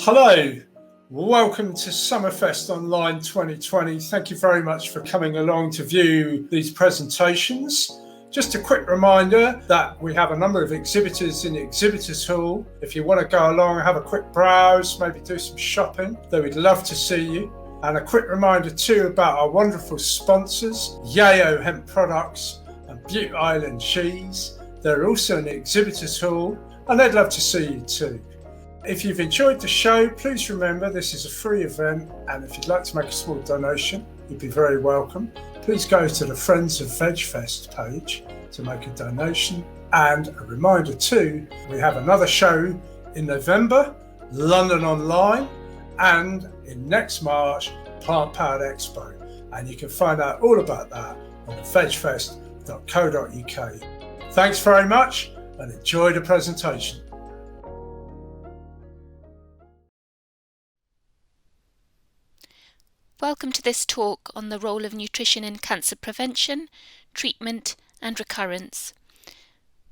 Hello, welcome to Summerfest Online 2020. Thank you very much for coming along to view these presentations. Just a quick reminder that we have a number of exhibitors in the exhibitors hall. If you want to go along and have a quick browse, maybe do some shopping, then we'd love to see you. And a quick reminder too about our wonderful sponsors, Yayo Hemp Products and Butte Island Cheese. They're also in the exhibitors hall and they'd love to see you too. If you've enjoyed the show, please remember this is a free event, and if you'd like to make a small donation, you'd be very welcome. Please go to the Friends of VegFest page to make a donation. And a reminder too, we have another show in November, London Online, and in next March, Plant Powered Expo. And you can find out all about that on VegfestUK. Thanks very much and enjoy the presentation. Welcome to this talk on the role of nutrition in cancer prevention, treatment and recurrence.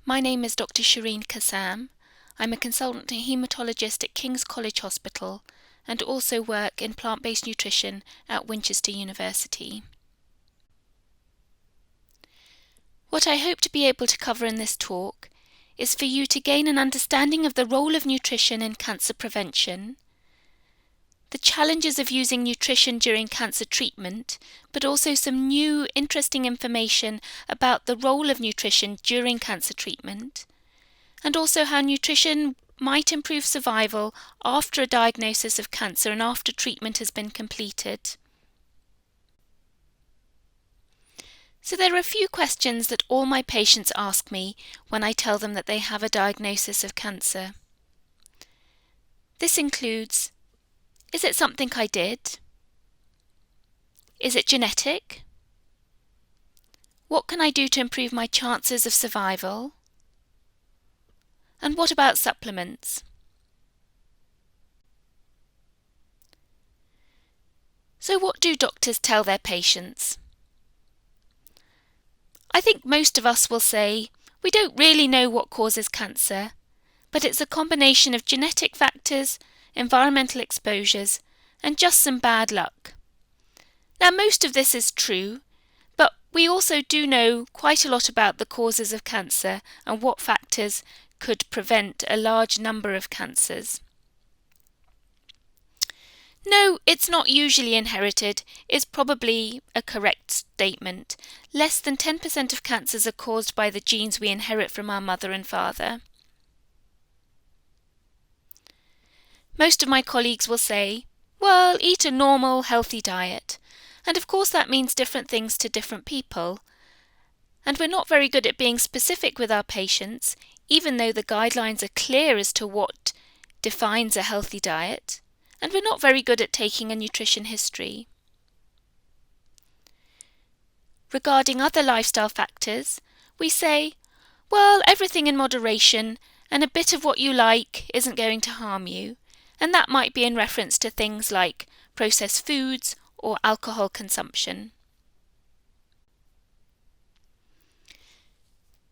My name is Dr. Shireen Kasaam. I'm a consultant haematologist at King's College Hospital and also work in plant-based nutrition at Winchester University. What I hope to be able to cover in this talk is for you to gain an understanding of the role of nutrition in cancer prevention, the challenges of using nutrition during cancer treatment, but also some new interesting information about the role of nutrition during cancer treatment, and also how nutrition might improve survival after a diagnosis of cancer and after treatment has been completed. So there are a few questions that all my patients ask me when I tell them that they have a diagnosis of cancer. This includes: is it something I did? Is it genetic? What can I do to improve my chances of survival? And what about supplements? So what do doctors tell their patients? I think most of us will say, we don't really know what causes cancer, but it's a combination of genetic factors, environmental exposures, and just some bad luck. Now, most of this is true, but we also do know quite a lot about the causes of cancer and what factors could prevent a large number of cancers. No, it's not usually inherited is probably a correct statement. Less than 10% of cancers are caused by the genes we inherit from our mother and father. Most of my colleagues will say, well, eat a normal, healthy diet. And of course that means different things to different people. And we're not very good at being specific with our patients, even though the guidelines are clear as to what defines a healthy diet. And we're not very good at taking a nutrition history. Regarding other lifestyle factors, we say, well, everything in moderation, and a bit of what you like isn't going to harm you. And that might be in reference to things like processed foods or alcohol consumption.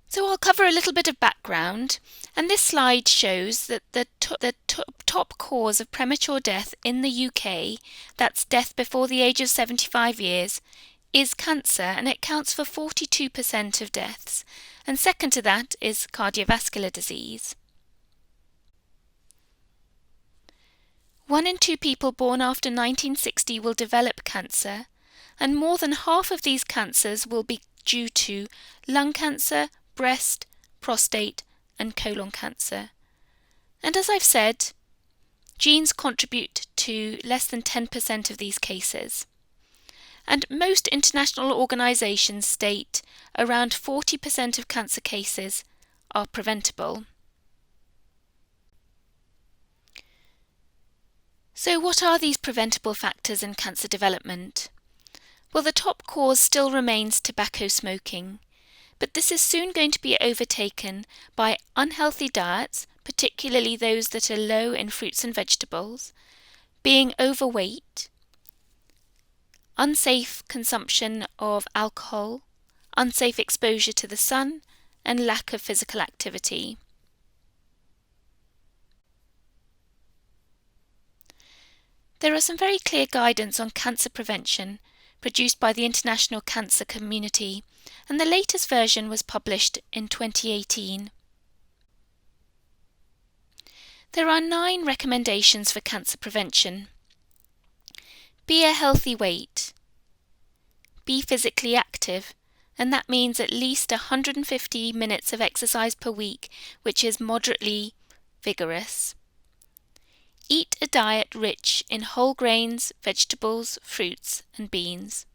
So I'll cover a little bit of background, and this slide shows that the top cause of premature death in the UK, that's death before the age of 75 years, is cancer, and it counts for 42% of deaths, and second to that is cardiovascular disease. 1 in 2 people born after 1960 will develop cancer, and more than half of these cancers will be due to lung cancer, breast, prostate, and colon cancer. And as I've said, genes contribute to less than 10% of these cases. And most international organisations state around 40% of cancer cases are preventable. So what are these preventable factors in cancer development? Well, the top cause still remains tobacco smoking, but this is soon going to be overtaken by unhealthy diets, particularly those that are low in fruits and vegetables, being overweight, unsafe consumption of alcohol, unsafe exposure to the sun, and lack of physical activity. There are some very clear guidance on cancer prevention produced by the international cancer community, and the latest version was published in 2018. There are 9 recommendations for cancer prevention. Be a healthy weight. Be physically active, and that means at least 150 minutes of exercise per week, which is moderately vigorous. Eat a diet rich in whole grains, vegetables, fruits, and beans.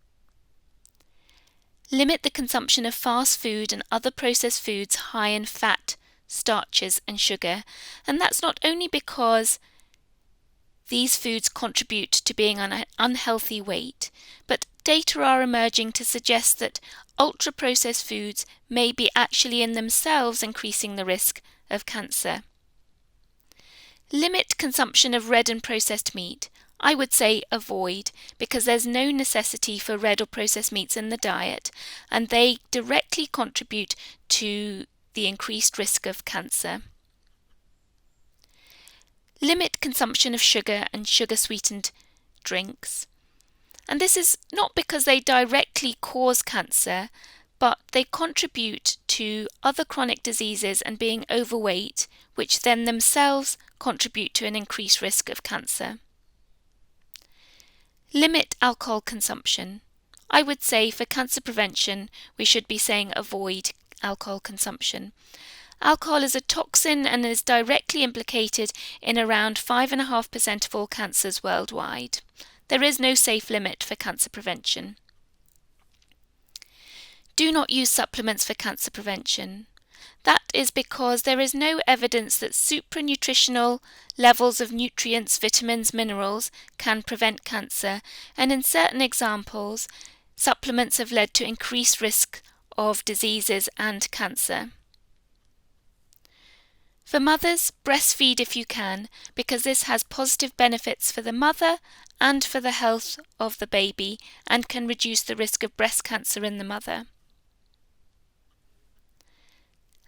Limit the consumption of fast food and other processed foods high in fat, starches, and sugar, and that's not only because these foods contribute to being an unhealthy weight, but data are emerging to suggest that ultra-processed foods may be actually in themselves increasing the risk of cancer. Limit consumption of red and processed meat. I would say avoid, because there's no necessity for red or processed meats in the diet, and they directly contribute to the increased risk of cancer. Limit consumption of sugar and sugar-sweetened drinks. And this is not because they directly cause cancer, but they contribute to other chronic diseases and being overweight, which then themselves contribute to an increased risk of cancer. Limit alcohol consumption. I would say for cancer prevention, we should be saying avoid alcohol consumption. Alcohol is a toxin and is directly implicated in around 5.5% of all cancers worldwide. There is no safe limit for cancer prevention. Do not use supplements for cancer prevention. That is because there is no evidence that supranutritional levels of nutrients, vitamins, minerals can prevent cancer, and in certain examples, supplements have led to increased risk of diseases and cancer. For mothers, breastfeed if you can, because this has positive benefits for the mother and for the health of the baby and can reduce the risk of breast cancer in the mother.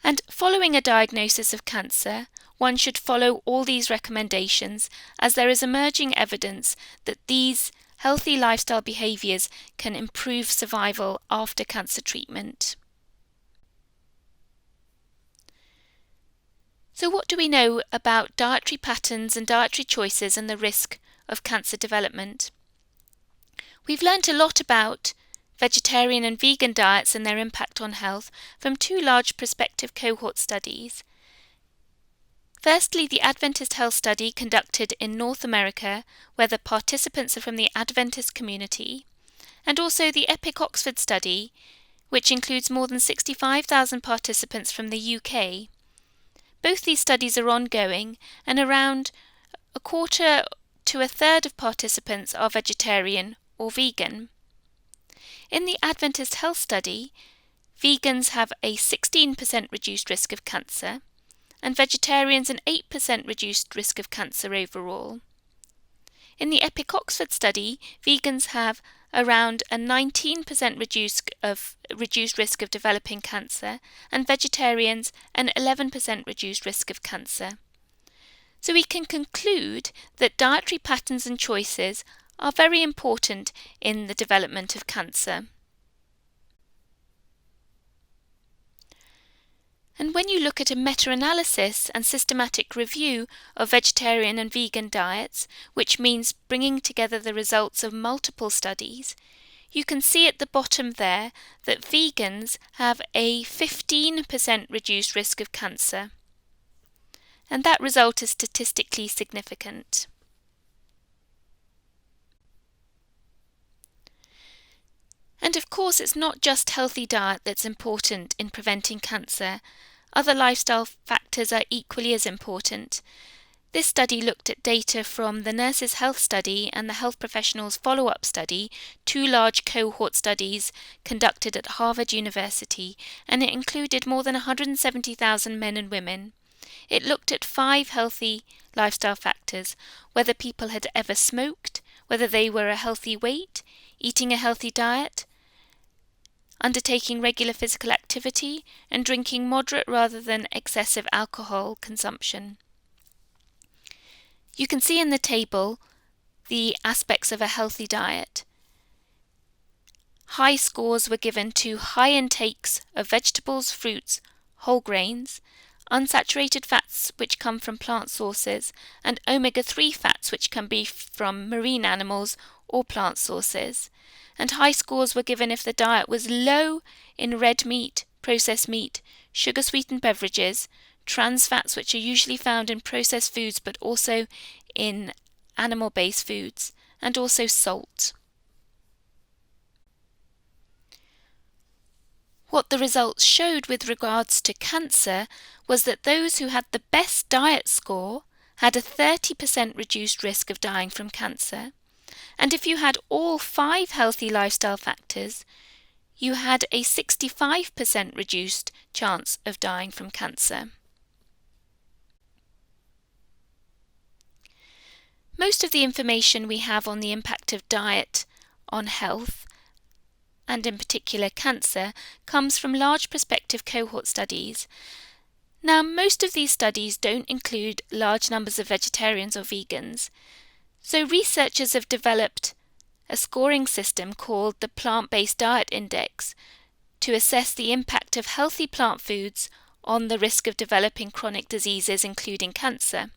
And following a diagnosis of cancer, one should follow all these recommendations, as there is emerging evidence that these healthy lifestyle behaviours can improve survival after cancer treatment. So what do we know about dietary patterns and dietary choices and the risk of cancer development? We've learnt a lot about vegetarian and vegan diets and their impact on health from 2 large prospective cohort studies. Firstly, the Adventist Health Study conducted in North America, where the participants are from the Adventist community, and also the EPIC Oxford Study, which includes more than 65,000 participants from the UK. Both these studies are ongoing, and around a quarter to a third of participants are vegetarian or vegan. In the Adventist Health Study, vegans have a 16% reduced risk of cancer, and vegetarians an 8% reduced risk of cancer overall. In the EPIC Oxford Study, vegans have around a 19% reduced risk of developing cancer, and vegetarians an 11% reduced risk of cancer. So we can conclude that dietary patterns and choices are very important in the development of cancer. And when you look at a meta-analysis and systematic review of vegetarian and vegan diets, which means bringing together the results of multiple studies, you can see at the bottom there that vegans have a 15% reduced risk of cancer. And that result is statistically significant. And of course, it's not just healthy diet that's important in preventing cancer. Other lifestyle factors are equally as important. This study looked at data from the Nurses' Health Study and the Health Professionals Follow-up Study, 2 large cohort studies conducted at Harvard University, and it included more than 170,000 men and women. It looked at 5 healthy lifestyle factors: whether people had ever smoked, whether they were a healthy weight, eating a healthy diet, undertaking regular physical activity, and drinking moderate rather than excessive alcohol consumption. You can see in the table the aspects of a healthy diet. High scores were given to high intakes of vegetables, fruits, whole grains, unsaturated fats which come from plant sources, and omega-3 fats which can be from marine animals or plant sources. And high scores were given if the diet was low in red meat, processed meat, sugar-sweetened beverages, trans fats which are usually found in processed foods but also in animal-based foods, and also salt. What the results showed with regards to cancer was that those who had the best diet score had a 30% reduced risk of dying from cancer. And if you had all 5 healthy lifestyle factors, you had a 65% reduced chance of dying from cancer. Most of the information we have on the impact of diet on health, and in particular cancer, comes from large prospective cohort studies. Now, most of these studies don't include large numbers of vegetarians or vegans, so researchers have developed a scoring system called the Plant-Based Diet Index to assess the impact of healthy plant foods on the risk of developing chronic diseases, including cancer.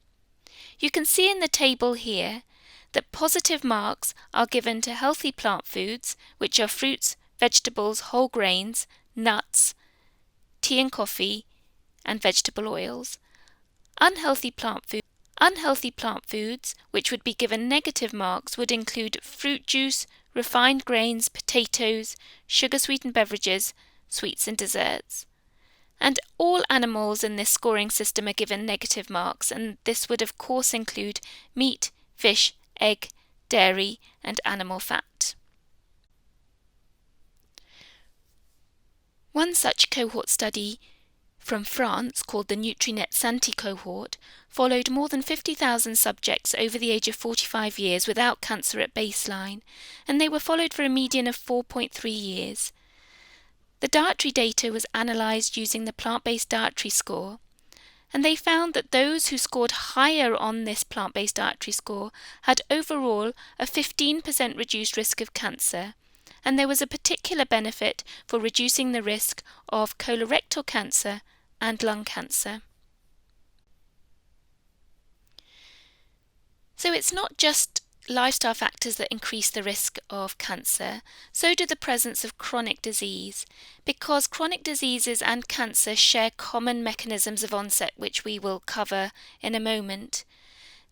You can see in the table here that positive marks are given to healthy plant foods, which are fruits, vegetables, whole grains, nuts, tea and coffee, and vegetable oils. Unhealthy plant foods, which would be given negative marks, would include fruit juice, refined grains, potatoes, sugar-sweetened beverages, sweets and desserts. And all animals in this scoring system are given negative marks, and this would of course include meat, fish, egg, dairy, and animal fat. One such cohort study from France, called the Nutrinet Santé cohort, followed more than 50,000 subjects over the age of 45 years without cancer at baseline, and they were followed for a median of 4.3 years. The dietary data was analysed using the plant-based dietary score, and they found that those who scored higher on this plant-based dietary score had overall a 15% reduced risk of cancer, and there was a particular benefit for reducing the risk of colorectal cancer and lung cancer. So it's not just lifestyle factors that increase the risk of cancer, so do the presence of chronic disease, because chronic diseases and cancer share common mechanisms of onset, which we will cover in a moment.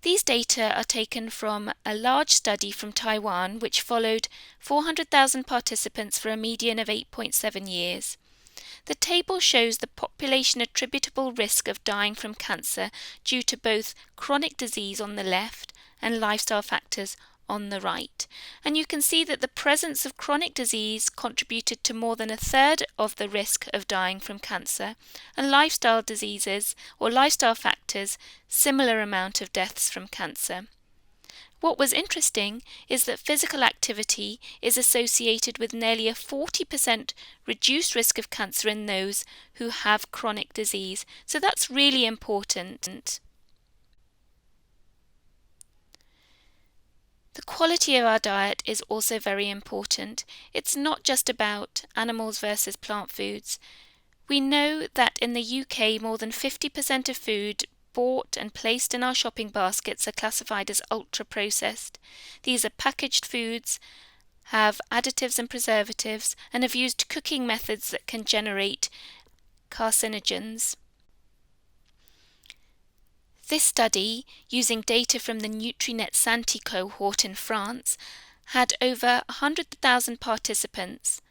These data are taken from a large study from Taiwan, which followed 400,000 participants for a median of 8.7 years. The table shows the population attributable risk of dying from cancer due to both chronic disease on the left and lifestyle factors on the right. And you can see that the presence of chronic disease contributed to more than a third of the risk of dying from cancer, and lifestyle diseases or lifestyle factors, similar amount of deaths from cancer. What was interesting is that physical activity is associated with nearly a 40% reduced risk of cancer in those who have chronic disease. So that's really important. The quality of our diet is also very important. It's not just about animals versus plant foods. We know that in the UK more than 50% of food bought and placed in our shopping baskets are classified as ultra-processed. These are packaged foods, have additives and preservatives, and have used cooking methods that can generate carcinogens. This study, using data from the Nutrinet Santé cohort in France, had over 100,000 participants,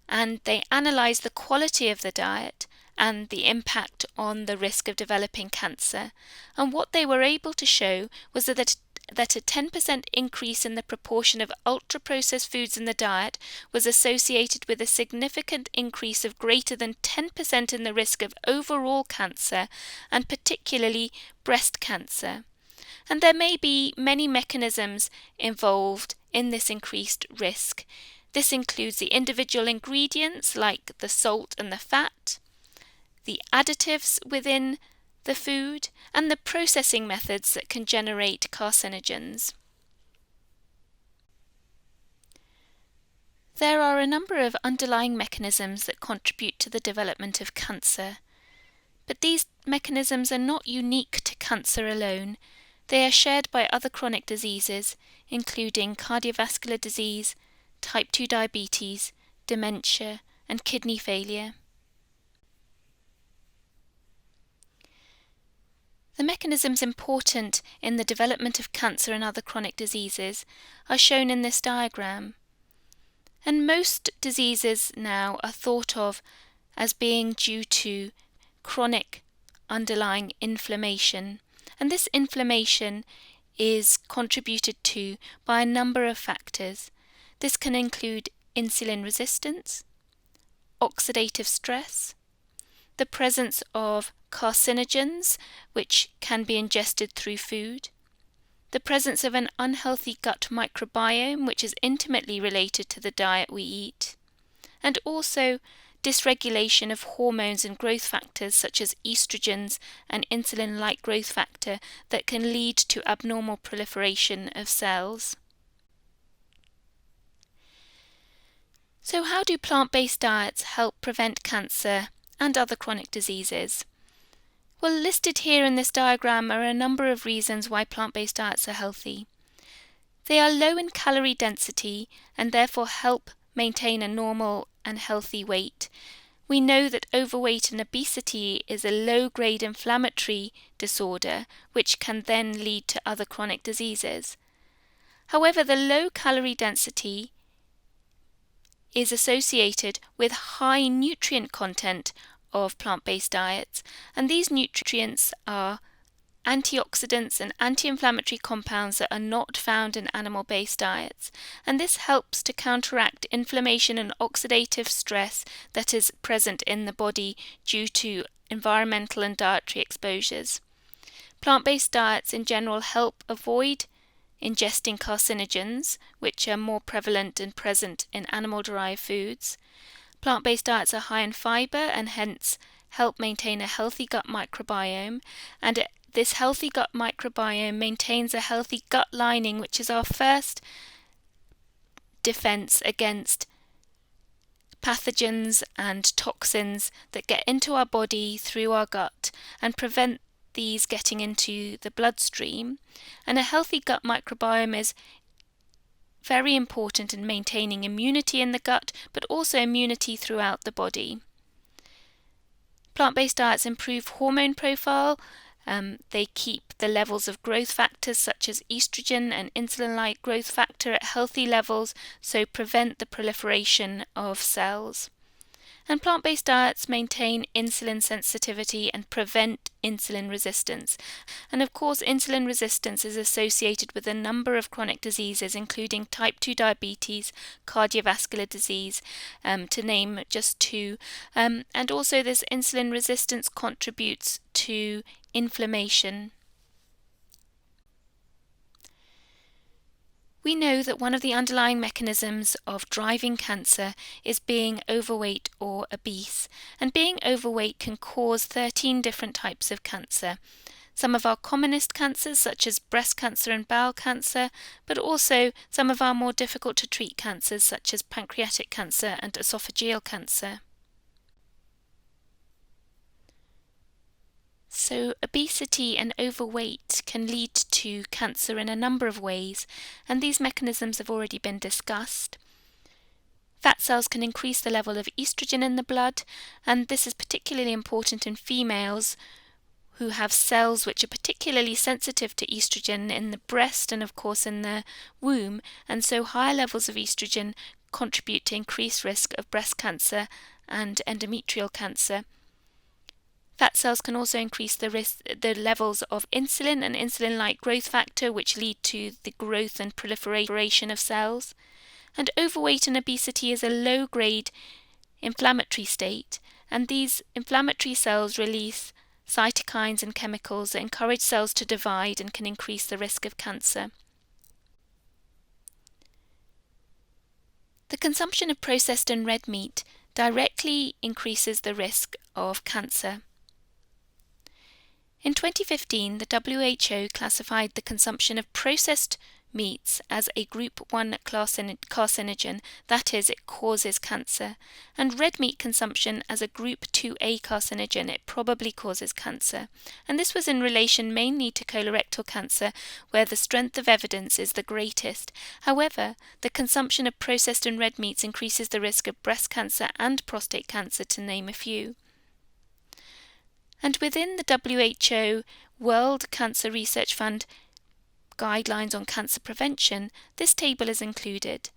and they analysed the quality of the diet and the impact on the risk of developing cancer. And what they were able to show was that a 10% increase in the proportion of ultra-processed foods in the diet was associated with a significant increase of greater than 10% in the risk of overall cancer, and particularly breast cancer. And there may be many mechanisms involved in this increased risk. This includes the individual ingredients like the salt and the fat, the additives within the food, and the processing methods that can generate carcinogens. There are a number of underlying mechanisms that contribute to the development of cancer, but these mechanisms are not unique to cancer alone. They are shared by other chronic diseases, including cardiovascular disease, type 2 diabetes, dementia, and kidney failure. The mechanisms important in the development of cancer and other chronic diseases are shown in this diagram. And most diseases now are thought of as being due to chronic underlying inflammation. And this inflammation is contributed to by a number of factors. This can include insulin resistance, oxidative stress, the presence of carcinogens, which can be ingested through food, the presence of an unhealthy gut microbiome, which is intimately related to the diet we eat, and also dysregulation of hormones and growth factors such as estrogens and insulin-like growth factor that can lead to abnormal proliferation of cells. So how do plant-based diets help prevent cancer and other chronic diseases? Well, listed here in this diagram are a number of reasons why plant-based diets are healthy. They are low in calorie density and therefore help maintain a normal and healthy weight. We know that overweight and obesity is a low-grade inflammatory disorder which can then lead to other chronic diseases. However, the low calorie density is associated with high nutrient content of plant-based diets, and these nutrients are antioxidants and anti-inflammatory compounds that are not found in animal-based diets, and this helps to counteract inflammation and oxidative stress that is present in the body due to environmental and dietary exposures. Plant-based diets in general help avoid ingesting carcinogens, which are more prevalent and present in animal-derived foods. Plant-based diets are high in fiber and hence help maintain a healthy gut microbiome, and this healthy gut microbiome maintains a healthy gut lining, which is our first defense against pathogens and toxins that get into our body through our gut and prevent these getting into the bloodstream. And a healthy gut microbiome is very important in maintaining immunity in the gut, but also immunity throughout the body. Plant-based diets improve hormone profile. They keep the levels of growth factors such as estrogen and insulin-like growth factor at healthy levels, so prevent the proliferation of cells. And plant-based diets maintain insulin sensitivity and prevent insulin resistance. And of course, insulin resistance is associated with a number of chronic diseases, including type 2 diabetes, cardiovascular disease, to name just two. And also this insulin resistance contributes to inflammation. We know that one of the underlying mechanisms of driving cancer is being overweight or obese, and being overweight can cause 13 different types of cancer. Some of our commonest cancers, such as breast cancer and bowel cancer, but also some of our more difficult to treat cancers, such as pancreatic cancer and esophageal cancer. So obesity and overweight can lead to cancer in a number of ways, and these mechanisms have already been discussed. Fat cells can increase the level of estrogen in the blood, and this is particularly important in females who have cells which are particularly sensitive to estrogen in the breast and of course in the womb, and so higher levels of estrogen contribute to increased risk of breast cancer and endometrial cancer. Fat cells can also increase the levels of insulin and insulin-like growth factor, which lead to the growth and proliferation of cells. And overweight and obesity is a low-grade inflammatory state, and these inflammatory cells release cytokines and chemicals that encourage cells to divide and can increase the risk of cancer. The consumption of processed and red meat directly increases the risk of cancer. In 2015, the WHO classified the consumption of processed meats as a Group 1 carcinogen, that is, it causes cancer, and red meat consumption as a Group 2A carcinogen, it probably causes cancer. And this was in relation mainly to colorectal cancer, where the strength of evidence is the greatest. However, the consumption of processed and red meats increases the risk of breast cancer and prostate cancer, to name a few. And within the WHO World Cancer Research Fund guidelines on cancer prevention, this table is included.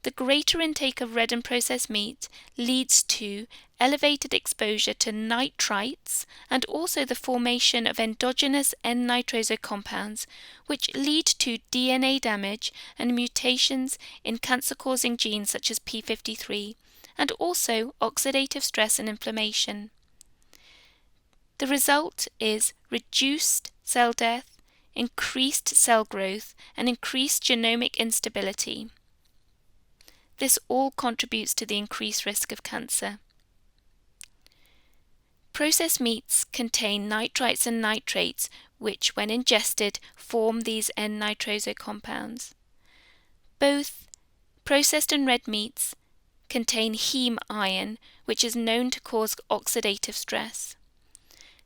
The greater intake of red and processed meat leads to elevated exposure to nitrites and also the formation of endogenous N-nitroso compounds, which lead to DNA damage and mutations in cancer-causing genes such as p53, and also oxidative stress and inflammation. The result is reduced cell death, increased cell growth, and increased genomic instability. This all contributes to the increased risk of cancer. Processed meats contain nitrites and nitrates, which, when ingested, form these N-nitroso compounds. Both processed and red meats contain heme iron, which is known to cause oxidative stress.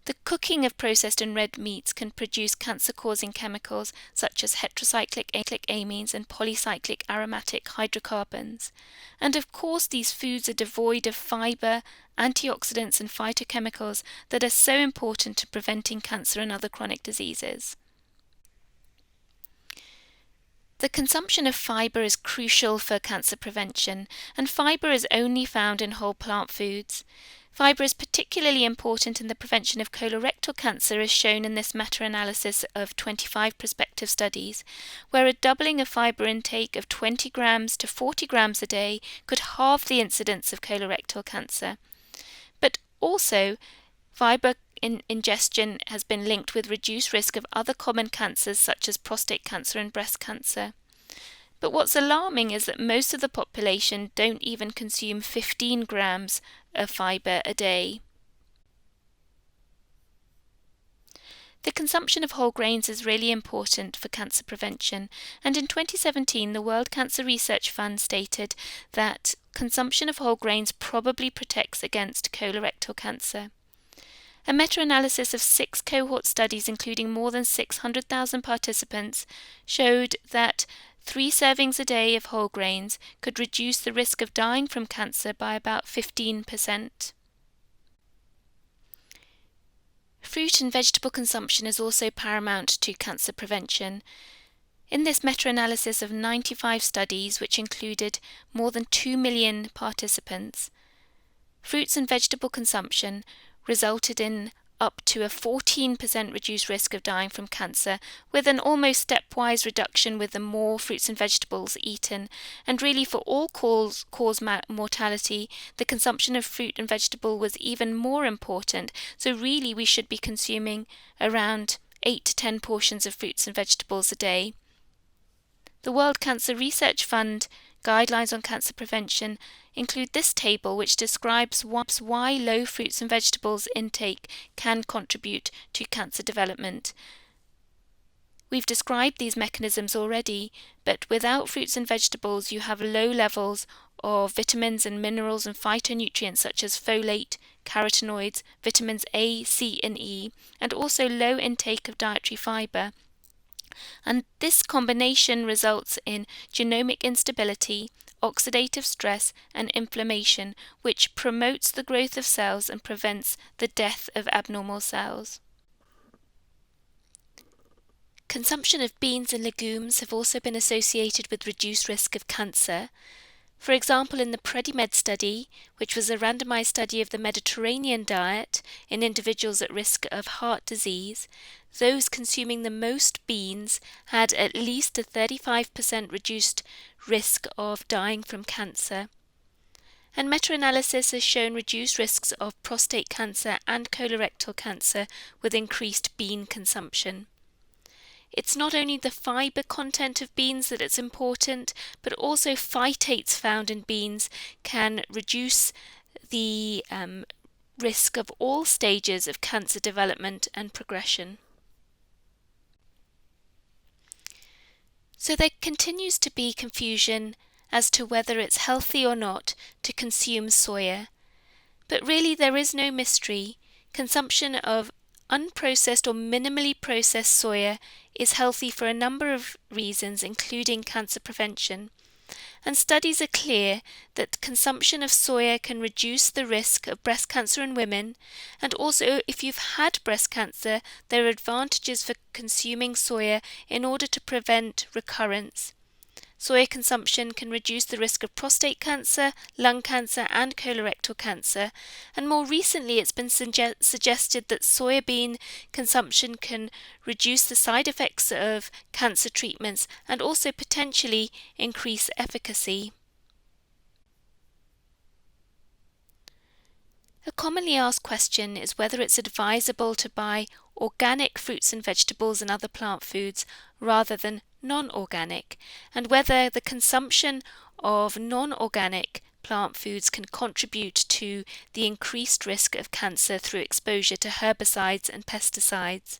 The cooking of processed and red meats can produce cancer-causing chemicals such as heterocyclic amines and polycyclic aromatic hydrocarbons. And of course, these foods are devoid of fiber, antioxidants and phytochemicals that are so important to preventing cancer and other chronic diseases. The consumption of fiber is crucial for cancer prevention, and fiber is only found in whole plant foods. Fiber is particularly important in the prevention of colorectal cancer, as shown in this meta-analysis of 25 prospective studies, where a doubling of fiber intake of 20 grams to 40 grams a day could halve the incidence of colorectal cancer. But also, fiber ingestion has been linked with reduced risk of other common cancers such as prostate cancer and breast cancer. But what's alarming is that most of the population don't even consume 15 grams of fiber a day. The consumption of whole grains is really important for cancer prevention, and in 2017 the World Cancer Research Fund stated that consumption of whole grains probably protects against colorectal cancer. A meta-analysis of 6 cohort studies including more than 600,000 participants showed that 3 servings a day of whole grains could reduce the risk of dying from cancer by about 15%. Fruit and vegetable consumption is also paramount to cancer prevention. In this meta-analysis of 95 studies, which included more than 2 million participants, fruits and vegetable consumption resulted in up to a 14% reduced risk of dying from cancer, with an almost stepwise reduction with the more fruits and vegetables eaten. And really, for all cause mortality, the consumption of fruit and vegetable was even more important. So really, we should be consuming around 8 to 10 portions of fruits and vegetables a day. The World Cancer Research Fund guidelines on cancer prevention include this table, which describes why low fruits and vegetables intake can contribute to cancer development. We've described these mechanisms already, but without fruits and vegetables you have low levels of vitamins and minerals and phytonutrients such as folate, carotenoids, vitamins A, C and E, and also low intake of dietary fiber. And this combination results in genomic instability, oxidative stress and inflammation, which promotes the growth of cells and prevents the death of abnormal cells. Consumption of beans and legumes have also been associated with reduced risk of cancer. For example, in the PREDIMED study, which was a randomized study of the Mediterranean diet in individuals at risk of heart disease, those consuming the most beans had at least a 35% reduced risk of dying from cancer. And meta-analysis has shown reduced risks of prostate cancer and colorectal cancer with increased bean consumption. It's not only the fiber content of beans that it's important, but also phytates found in beans can reduce the risk of all stages of cancer development and progression. So there continues to be confusion as to whether it's healthy or not to consume soya. But really there is no mystery. Consumption of unprocessed or minimally processed soya is healthy for a number of reasons, including cancer prevention. And studies are clear that consumption of soya can reduce the risk of breast cancer in women, and also if you've had breast cancer, there are advantages for consuming soya in order to prevent recurrence. Soya consumption can reduce the risk of prostate cancer, lung cancer and colorectal cancer, and more recently it's been suggested that soybean consumption can reduce the side effects of cancer treatments and also potentially increase efficacy. A commonly asked question is whether it's advisable to buy organic fruits and vegetables and other plant foods rather than non-organic, and whether the consumption of non-organic plant foods can contribute to the increased risk of cancer through exposure to herbicides and pesticides.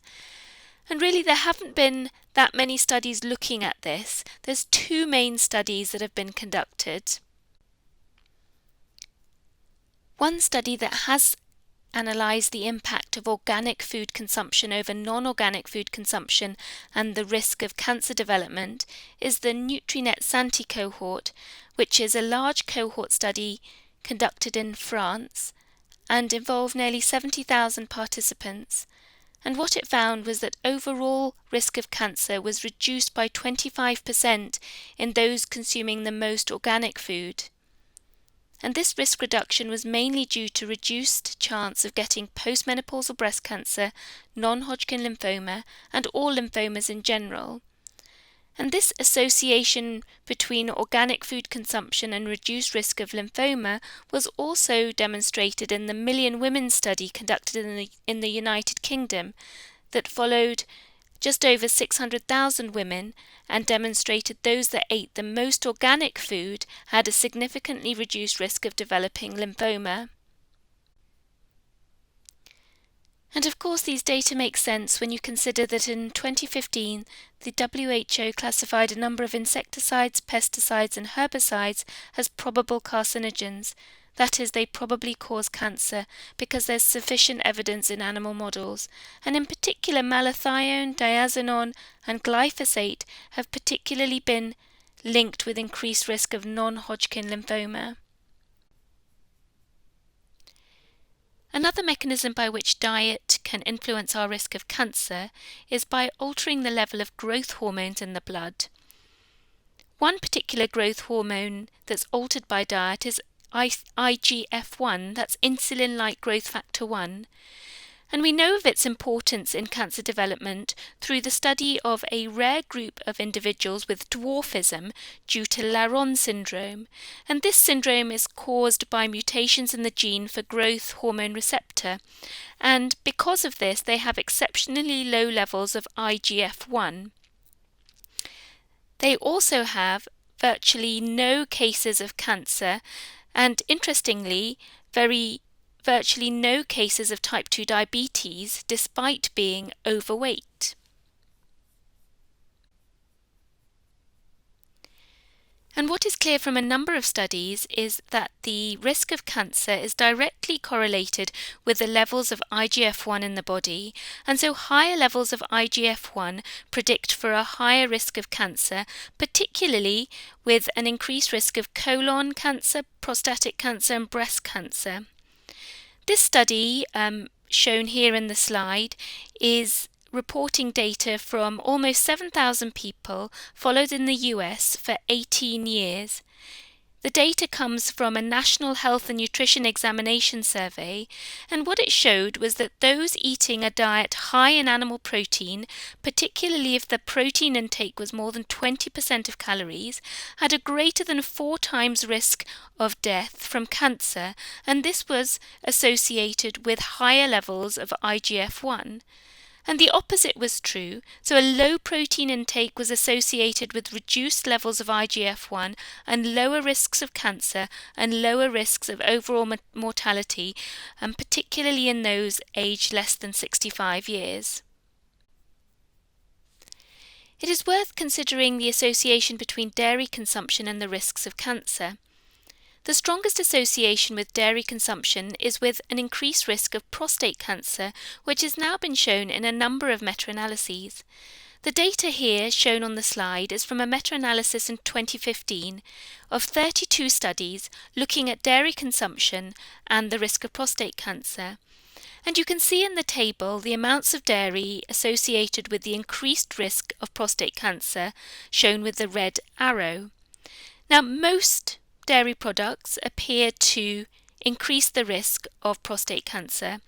And really there haven't been that many studies looking at this. There's 2 main studies that have been conducted. One study that has analysed the impact of organic food consumption over non-organic food consumption and the risk of cancer development is the Nutrinet Santé cohort, which is a large cohort study conducted in France and involved nearly 70,000 participants. And what it found was that overall risk of cancer was reduced by 25% in those consuming the most organic food. And this risk reduction was mainly due to reduced chance of getting postmenopausal breast cancer, non-Hodgkin lymphoma, and all lymphomas in general. And this association between organic food consumption and reduced risk of lymphoma was also demonstrated in the Million Women study conducted in the United Kingdom that followed just over 600,000 women and demonstrated those that ate the most organic food had a significantly reduced risk of developing lymphoma. And of course these data make sense when you consider that in 2015 the WHO classified a number of insecticides, pesticides and herbicides as probable carcinogens. That is, they probably cause cancer because there's sufficient evidence in animal models, and in particular malathion, diazinon and glyphosate have particularly been linked with increased risk of non-Hodgkin lymphoma. Another mechanism by which diet can influence our risk of cancer is by altering the level of growth hormones in the blood. One particular growth hormone that's altered by diet is IGF-1, that's insulin-like growth factor 1, and we know of its importance in cancer development through the study of a rare group of individuals with dwarfism due to Laron syndrome, and this syndrome is caused by mutations in the gene for growth hormone receptor, and because of this they have exceptionally low levels of IGF-1. They also have virtually no cases of cancer, and interestingly, virtually no cases of type 2 diabetes despite being overweight. And what is clear from a number of studies is that the risk of cancer is directly correlated with the levels of IGF-1 in the body, and so higher levels of IGF-1 predict for a higher risk of cancer, particularly with an increased risk of colon cancer, prostatic cancer and breast cancer. This study, shown here in the slide, is reporting data from almost 7,000 people followed in the US for 18 years. The data comes from a National Health and Nutrition Examination Survey, and what it showed was that those eating a diet high in animal protein, particularly if the protein intake was more than 20% of calories, had a greater than 4 times risk of death from cancer, and this was associated with higher levels of IGF-1. And the opposite was true, so a low protein intake was associated with reduced levels of IGF-1 and lower risks of cancer and lower risks of overall mortality, and particularly in those aged less than 65 years. It is worth considering the association between dairy consumption and the risks of cancer. The strongest association with dairy consumption is with an increased risk of prostate cancer, which has now been shown in a number of meta-analyses. The data here shown on the slide is from a meta-analysis in 2015 of 32 studies looking at dairy consumption and the risk of prostate cancer. And you can see in the table the amounts of dairy associated with the increased risk of prostate cancer, shown with the red arrow. Now, most dairy products appear to increase the risk of prostate cancer,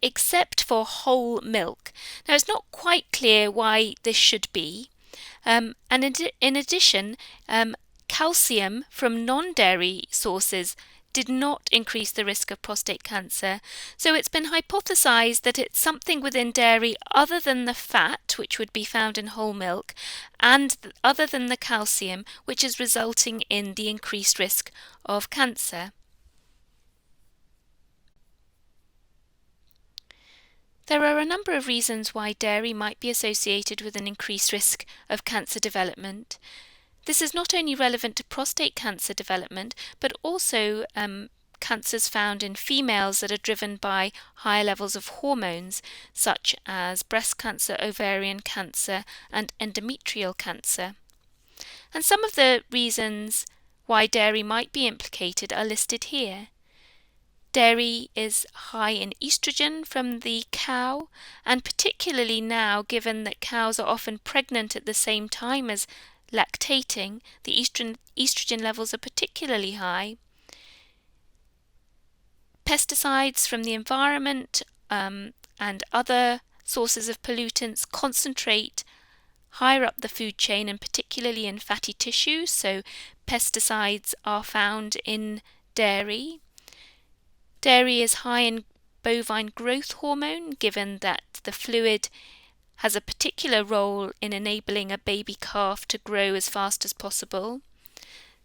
except for whole milk. Now, it's not quite clear why this should be. And in addition, calcium from non-dairy sources did not increase the risk of prostate cancer. So it's been hypothesized that it's something within dairy other than the fat, which would be found in whole milk, and other than the calcium, which is resulting in the increased risk of cancer. There are a number of reasons why dairy might be associated with an increased risk of cancer development. This is not only relevant to prostate cancer development, but also cancers found in females that are driven by higher levels of hormones, such as breast cancer, ovarian cancer, and endometrial cancer. And some of the reasons why dairy might be implicated are listed here. Dairy is high in estrogen from the cow, and particularly now, given that cows are often pregnant at the same time as lactating, the estrogen levels are particularly high. Pesticides from the environment and other sources of pollutants concentrate higher up the food chain, and particularly in fatty tissues, so pesticides are found in dairy. Dairy is high in bovine growth hormone, given that the fluid has a particular role in enabling a baby calf to grow as fast as possible.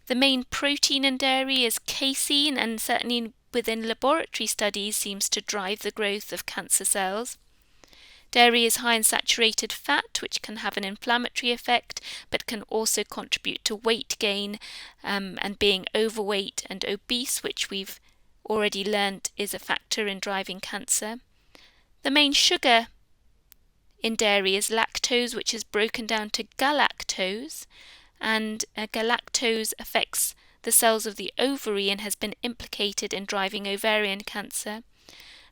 The main protein in dairy is casein, and certainly within laboratory studies seems to drive the growth of cancer cells. Dairy is high in saturated fat, which can have an inflammatory effect, but can also contribute to weight gain and being overweight and obese, which we've already learnt is a factor in driving cancer. The main sugar in dairy is lactose, which is broken down to galactose, and galactose affects the cells of the ovary and has been implicated in driving ovarian cancer.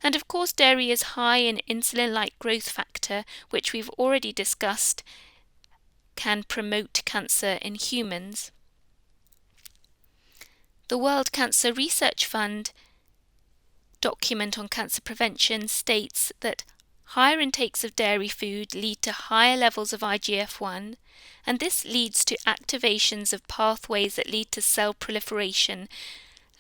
And of course, dairy is high in insulin-like growth factor, which we've already discussed can promote cancer in humans. The World Cancer Research Fund document on cancer prevention states that higher intakes of dairy food lead to higher levels of IGF-1, and this leads to activations of pathways that lead to cell proliferation,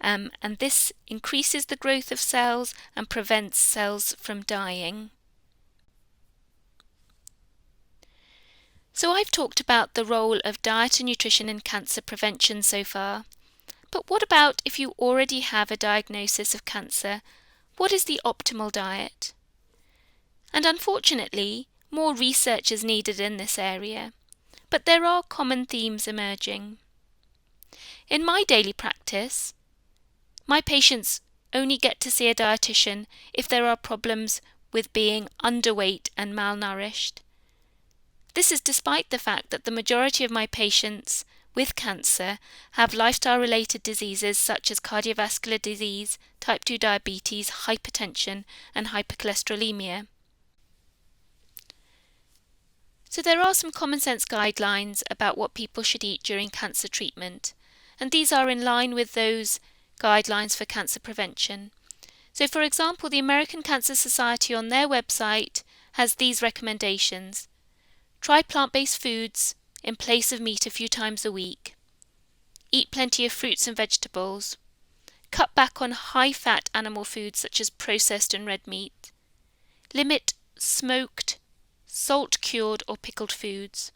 and this increases the growth of cells and prevents cells from dying. So I've talked about the role of diet and nutrition in cancer prevention so far. But what about if you already have a diagnosis of cancer? What is the optimal diet? And unfortunately, more research is needed in this area, but there are common themes emerging. In my daily practice, my patients only get to see a dietitian if there are problems with being underweight and malnourished. This is despite the fact that the majority of my patients with cancer have lifestyle-related diseases such as cardiovascular disease, type 2 diabetes, hypertension, and hypercholesterolemia. So there are some common sense guidelines about what people should eat during cancer treatment, and these are in line with those guidelines for cancer prevention. So for example, the American Cancer Society on their website has these recommendations. Try plant-based foods in place of meat a few times a week. Eat plenty of fruits and vegetables. Cut back on high-fat animal foods such as processed and red meat. Limit smoked, salt-cured or pickled foods.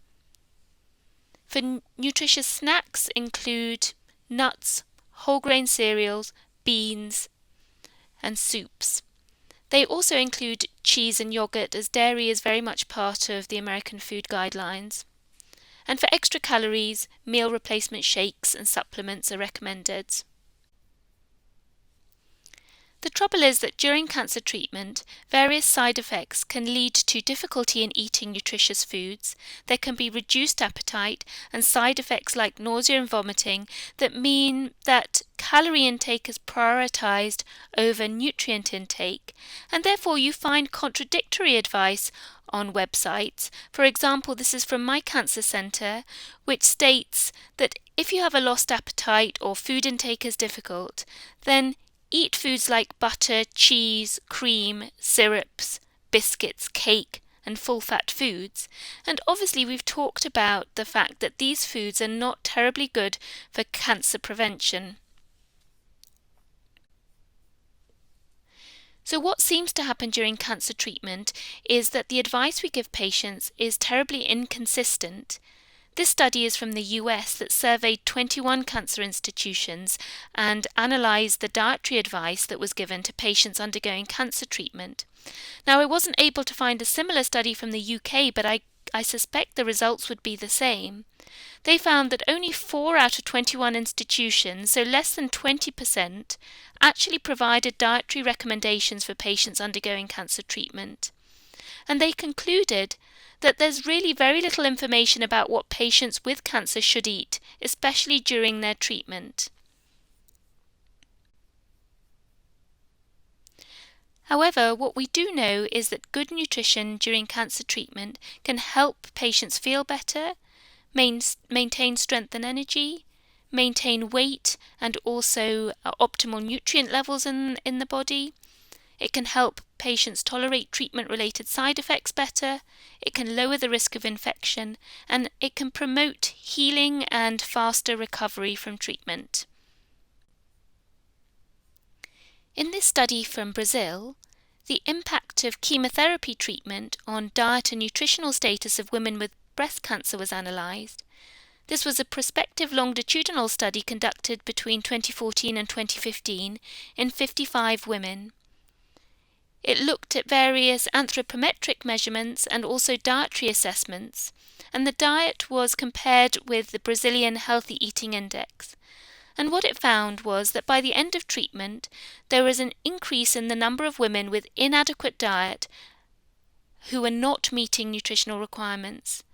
For nutritious snacks include nuts, whole grain cereals, beans, and soups. They also include cheese and yogurt, as dairy is very much part of the American food guidelines. And for extra calories, meal replacement shakes and supplements are recommended. The trouble is that during cancer treatment, various side effects can lead to difficulty in eating nutritious foods. There can be reduced appetite and side effects like nausea and vomiting that mean that calorie intake is prioritized over nutrient intake, and therefore you find contradictory advice on websites. For example, this is from My Cancer Centre, which states that if you have a lost appetite or food intake is difficult, then eat foods like butter, cheese, cream, syrups, biscuits, cake, and full-fat foods. And obviously we've talked about the fact that these foods are not terribly good for cancer prevention. So what seems to happen during cancer treatment is that the advice we give patients is terribly inconsistent. This study is from the US that surveyed 21 cancer institutions and analysed the dietary advice that was given to patients undergoing cancer treatment. Now, I wasn't able to find a similar study from the UK, but I suspect the results would be the same. They found that only 4 out of 21 institutions, so less than 20%, actually provided dietary recommendations for patients undergoing cancer treatment. And they concluded that there's really very little information about what patients with cancer should eat, especially during their treatment. However, what we do know is that good nutrition during cancer treatment can help patients feel better, maintain strength and energy, maintain weight and also optimal nutrient levels in the body. It can help patients tolerate treatment-related side effects better, it can lower the risk of infection, and it can promote healing and faster recovery from treatment. In this study from Brazil, the impact of chemotherapy treatment on diet and nutritional status of women with breast cancer was analysed. This was a prospective longitudinal study conducted between 2014 and 2015 in 55 women. It looked at various anthropometric measurements and also dietary assessments, and the diet was compared with the Brazilian Healthy Eating Index. And what it found was that by the end of treatment, there was an increase in the number of women with inadequate diet who were not meeting nutritional requirements.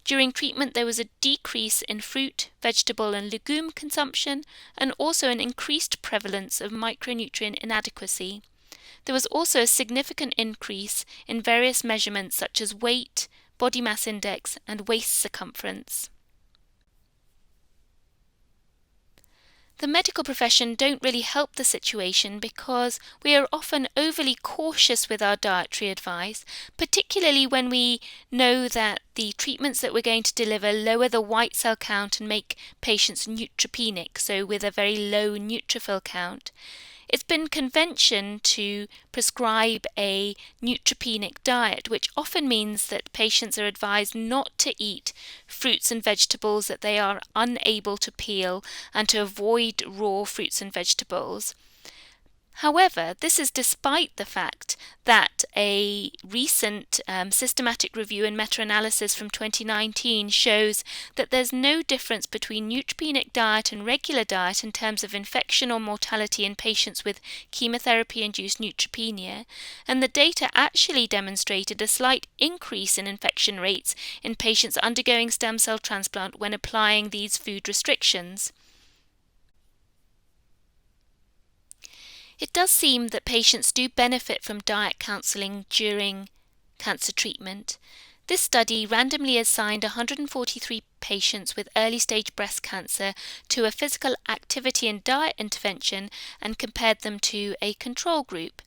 During treatment, there was a decrease in fruit, vegetable and legume consumption, and also an increased prevalence of micronutrient inadequacy. There was also a significant increase in various measurements such as weight, body mass index, and waist circumference. The medical profession don't really help the situation because we are often overly cautious with our dietary advice, particularly when we know that the treatments that we're going to deliver lower the white cell count and make patients neutropenic, so with a very low neutrophil count. It's been convention to prescribe a neutropenic diet, which often means that patients are advised not to eat fruits and vegetables that they are unable to peel and to avoid raw fruits and vegetables. However, this is despite the fact that a recent systematic review and meta-analysis from 2019 shows that there's no difference between neutropenic diet and regular diet in terms of infection or mortality in patients with chemotherapy-induced neutropenia, and the data actually demonstrated a slight increase in infection rates in patients undergoing stem cell transplant when applying these food restrictions. It does seem that patients do benefit from diet counselling during cancer treatment. This study randomly assigned 143 patients with early-stage breast cancer to a physical activity and diet intervention and compared them to a control group.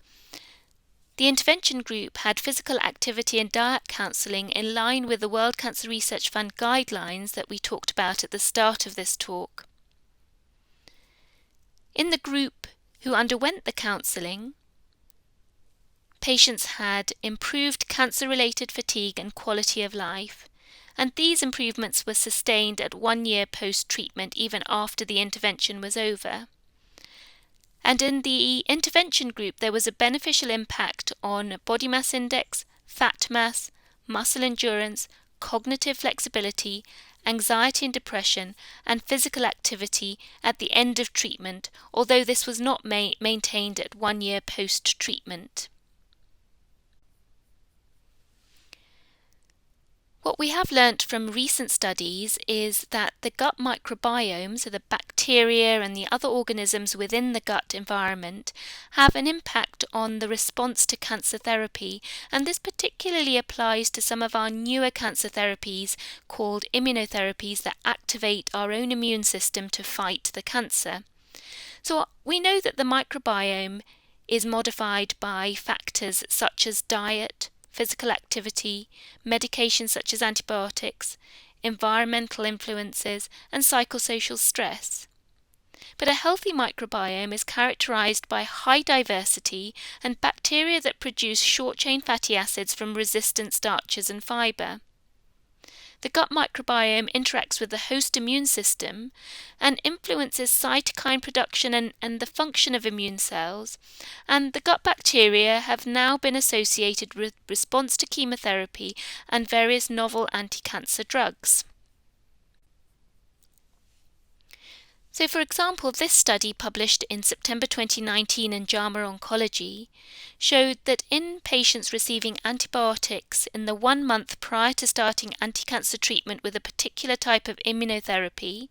The intervention group had physical activity and diet counselling in line with the World Cancer Research Fund guidelines that we talked about at the start of this talk. In the group who underwent the counselling, patients had improved cancer-related fatigue and quality of life, and these improvements were sustained at 1 year post-treatment even after the intervention was over. And in the intervention group, there was a beneficial impact on body mass index, fat mass, muscle endurance, cognitive flexibility, anxiety and depression, and physical activity at the end of treatment, although this was not maintained at 1 year post-treatment. What we have learnt from recent studies is that the gut microbiome, so the bacteria and the other organisms within the gut environment, have an impact on the response to cancer therapy, and this particularly applies to some of our newer cancer therapies called immunotherapies that activate our own immune system to fight the cancer. So we know that the microbiome is modified by factors such as diet, physical activity, medications such as antibiotics, environmental influences, and psychosocial stress. But a healthy microbiome is characterized by high diversity and bacteria that produce short-chain fatty acids from resistant starches and fiber. The gut microbiome interacts with the host immune system and influences cytokine production and the function of immune cells, and the gut bacteria have now been associated with response to chemotherapy and various novel anti-cancer drugs. So, for example, this study published in September 2019 in JAMA Oncology showed that in patients receiving antibiotics in the 1 month prior to starting anti-cancer treatment with a particular type of immunotherapy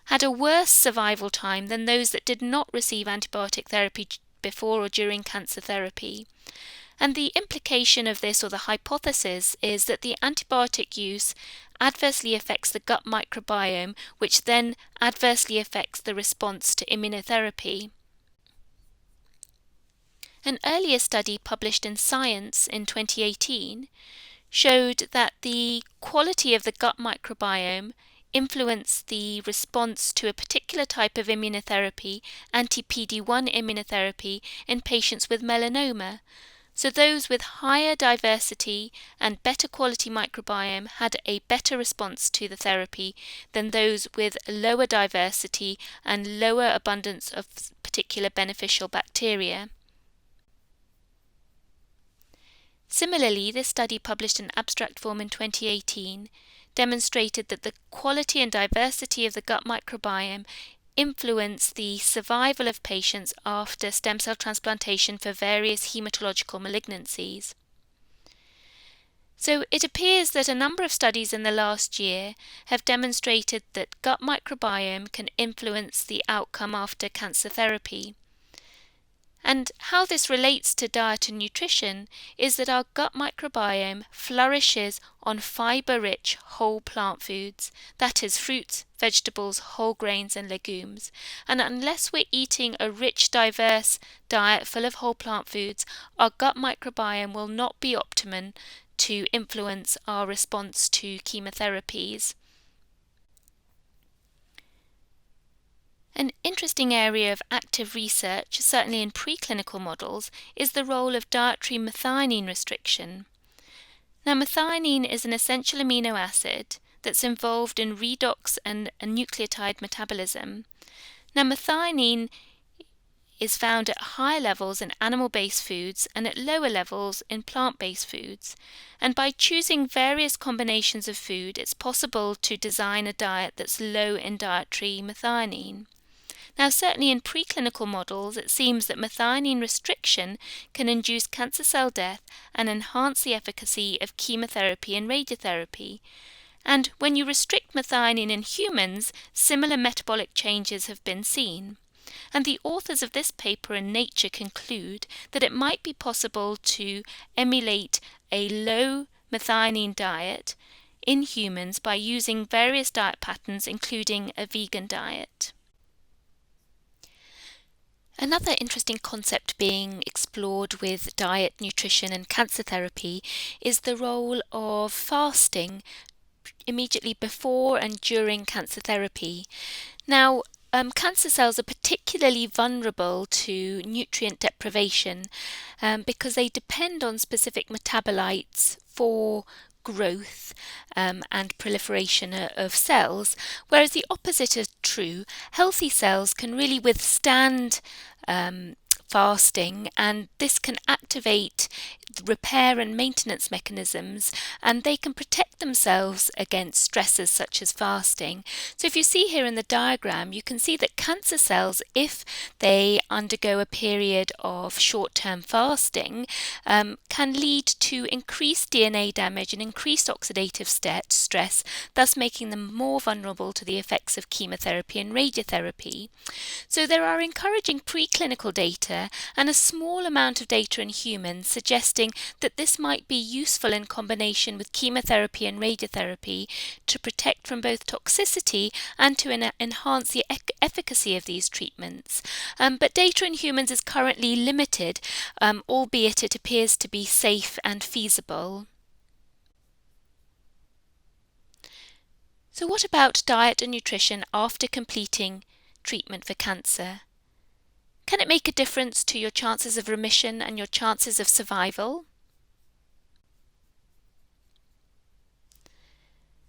had a worse survival time than those that did not receive antibiotic therapy before or during cancer therapy. And the implication of this, or the hypothesis, is that the antibiotic use adversely affects the gut microbiome, which then adversely affects the response to immunotherapy. An earlier study published in Science in 2018 showed that the quality of the gut microbiome influenced the response to a particular type of immunotherapy, anti-PD-1 immunotherapy, in patients with melanoma. So those with higher diversity and better quality microbiome had a better response to the therapy than those with lower diversity and lower abundance of particular beneficial bacteria. Similarly, this study, published in abstract form in 2018, demonstrated that the quality and diversity of the gut microbiome influence the survival of patients after stem cell transplantation for various hematological malignancies. So it appears that a number of studies in the last year have demonstrated that gut microbiome can influence the outcome after cancer therapy. And how this relates to diet and nutrition is that our gut microbiome flourishes on fiber-rich whole plant foods, that is, fruits, vegetables, whole grains and legumes. And unless we're eating a rich, diverse diet full of whole plant foods, our gut microbiome will not be optimum to influence our response to chemotherapies. An interesting area of active research, certainly in preclinical models, is the role of dietary methionine restriction. Now, methionine is an essential amino acid that's involved in redox and nucleotide metabolism. Now, methionine is found at higher levels in animal-based foods and at lower levels in plant-based foods. And by choosing various combinations of food, it's possible to design a diet that's low in dietary methionine. Now, certainly in preclinical models, it seems that methionine restriction can induce cancer cell death and enhance the efficacy of chemotherapy and radiotherapy. And when you restrict methionine in humans, similar metabolic changes have been seen. And the authors of this paper in Nature conclude that it might be possible to emulate a low methionine diet in humans by using various diet patterns, including a vegan diet. Another interesting concept being explored with diet, nutrition and cancer therapy is the role of fasting immediately before and during cancer therapy. Now, cancer cells are particularly vulnerable to nutrient deprivation because they depend on specific metabolites for growth and proliferation of cells, whereas the opposite is true. Healthy cells can really withstand fasting, and this can activate repair and maintenance mechanisms, and they can protect themselves against stresses such as fasting. So if you see here in the diagram, you can see that cancer cells, if they undergo a period of short-term fasting, can lead to increased DNA damage and increased oxidative stress, thus making them more vulnerable to the effects of chemotherapy and radiotherapy. So there are encouraging preclinical data and a small amount of data in humans suggesting that this might be useful in combination with chemotherapy and radiotherapy to protect from both toxicity and to enhance the efficacy of these treatments. But data in humans is currently limited, albeit it appears to be safe and feasible. So what about diet and nutrition after completing treatment for cancer? Can it make a difference to your chances of remission and your chances of survival?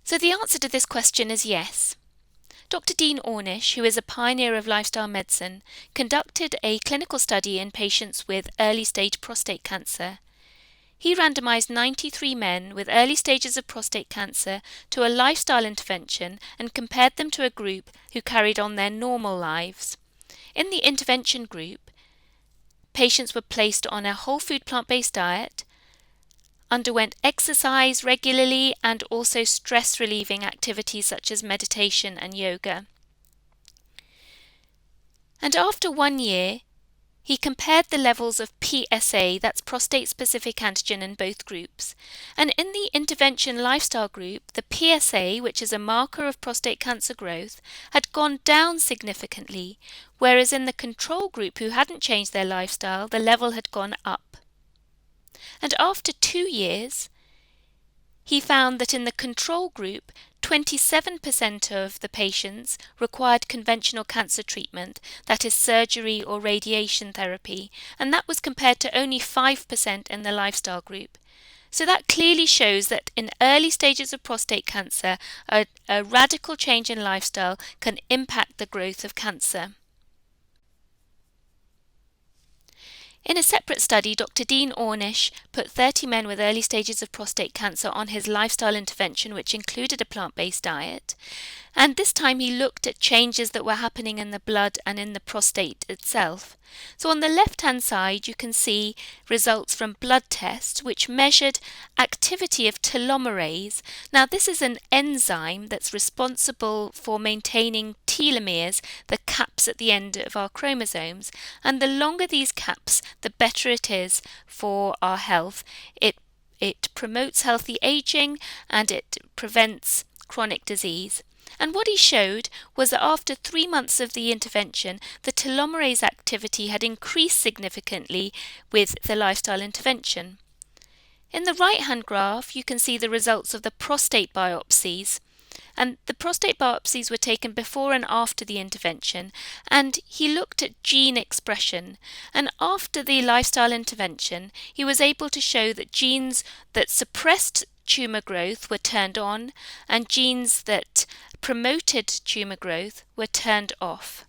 So the answer to this question is yes. Dr. Dean Ornish, who is a pioneer of lifestyle medicine, conducted a clinical study in patients with early-stage prostate cancer. He randomized 93 men with early stages of prostate cancer to a lifestyle intervention and compared them to a group who carried on their normal lives. In the intervention group, patients were placed on a whole food plant-based diet, underwent exercise regularly, and also stress-relieving activities such as meditation and yoga. And after 1 year, he compared the levels of PSA, that's prostate-specific antigen, in both groups. And in the intervention lifestyle group, the PSA, which is a marker of prostate cancer growth, had gone down significantly, whereas in the control group who hadn't changed their lifestyle, the level had gone up. And after 2 years, he found that in the control group, 27% of the patients required conventional cancer treatment, that is surgery or radiation therapy, and that was compared to only 5% in the lifestyle group. So that clearly shows that in early stages of prostate cancer, a radical change in lifestyle can impact the growth of cancer. In a separate study, Dr. Dean Ornish put 30 men with early stages of prostate cancer on his lifestyle intervention, which included a plant-based diet. And this time he looked at changes that were happening in the blood and in the prostate itself. So on the left-hand side, you can see results from blood tests which measured activity of telomerase. Now, this is an enzyme that's responsible for maintaining telomeres, the caps at the end of our chromosomes. And the longer these caps, the better it is for our health. It promotes healthy aging and it prevents chronic disease. And what he showed was that after 3 months of the intervention, the telomerase activity had increased significantly with the lifestyle intervention. In the right-hand graph, you can see the results of the prostate biopsies. And the prostate biopsies were taken before and after the intervention, and he looked at gene expression. And after the lifestyle intervention, he was able to show that genes that suppressed tumour growth were turned on, and genes that promoted tumour growth were turned off.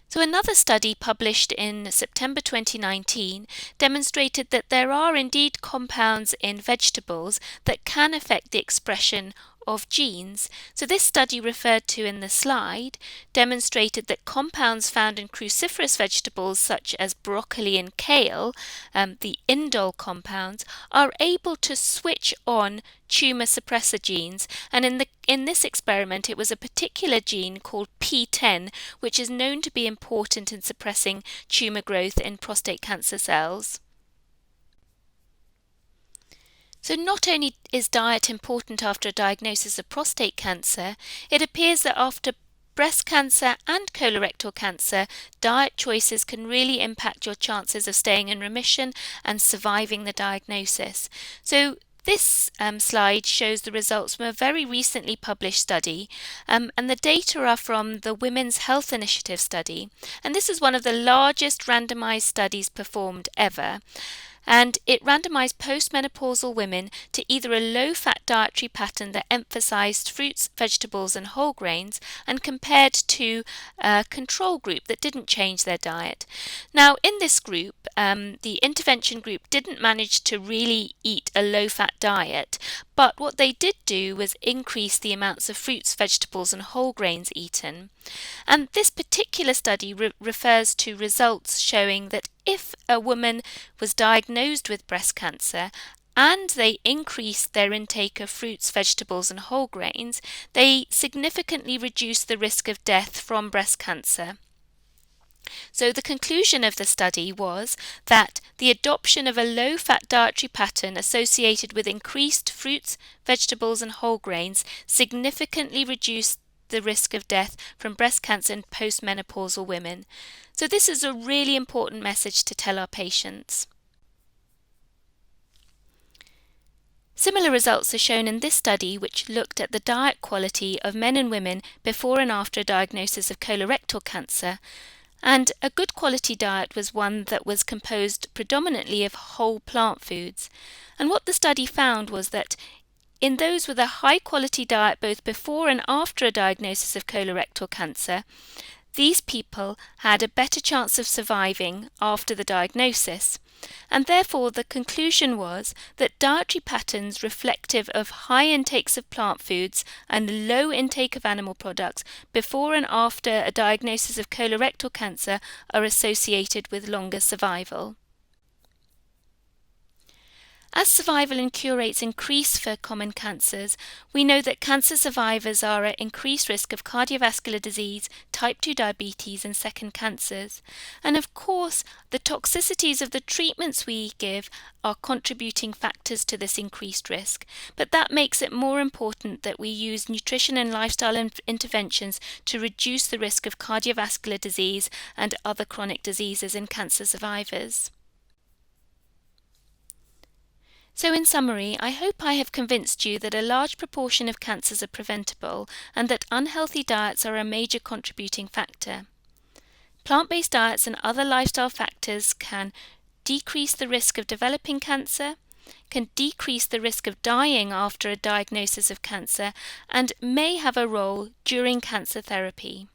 So another study published in September 2019 demonstrated that there are indeed compounds in vegetables that can affect the expression of genes. So this study referred to in the slide demonstrated that compounds found in cruciferous vegetables such as broccoli and kale, the indole compounds, are able to switch on tumor suppressor genes, and in this experiment it was a particular gene called P10 which is known to be important in suppressing tumor growth in prostate cancer cells. So not only is diet important after a diagnosis of prostate cancer, it appears that after breast cancer and colorectal cancer, diet choices can really impact your chances of staying in remission and surviving the diagnosis. So This slide shows the results from a very recently published study, and the data are from the Women's Health Initiative study. And this is one of the largest randomized studies performed ever. And it randomized postmenopausal women to either a low-fat dietary pattern that emphasized fruits, vegetables, and whole grains, and compared to a control group that didn't change their diet. Now, in this group, the intervention group didn't manage to really eat a low-fat diet, but what they did do was increase the amounts of fruits, vegetables, and whole grains eaten. And this particular study refers to results showing that if a woman was diagnosed with breast cancer and they increased their intake of fruits, vegetables, and whole grains, they significantly reduced the risk of death from breast cancer. So the conclusion of the study was that the adoption of a low-fat dietary pattern associated with increased fruits, vegetables, and whole grains significantly reduced the risk of death from breast cancer in postmenopausal women. So this is a really important message to tell our patients. Similar results are shown in this study, which looked at the diet quality of men and women before and after a diagnosis of colorectal cancer. And a good quality diet was one that was composed predominantly of whole plant foods. And what the study found was that in those with a high quality diet both before and after a diagnosis of colorectal cancer, these people had a better chance of surviving after the diagnosis. And therefore the conclusion was that dietary patterns reflective of high intakes of plant foods and low intake of animal products before and after a diagnosis of colorectal cancer are associated with longer survival. As survival and cure rates increase for common cancers, we know that cancer survivors are at increased risk of cardiovascular disease, type 2 diabetes, and second cancers. And of course, the toxicities of the treatments we give are contributing factors to this increased risk. But that makes it more important that we use nutrition and lifestyle interventions to reduce the risk of cardiovascular disease and other chronic diseases in cancer survivors. So in summary, I hope I have convinced you that a large proportion of cancers are preventable and that unhealthy diets are a major contributing factor. Plant-based diets and other lifestyle factors can decrease the risk of developing cancer, can decrease the risk of dying after a diagnosis of cancer, and may have a role during cancer therapy.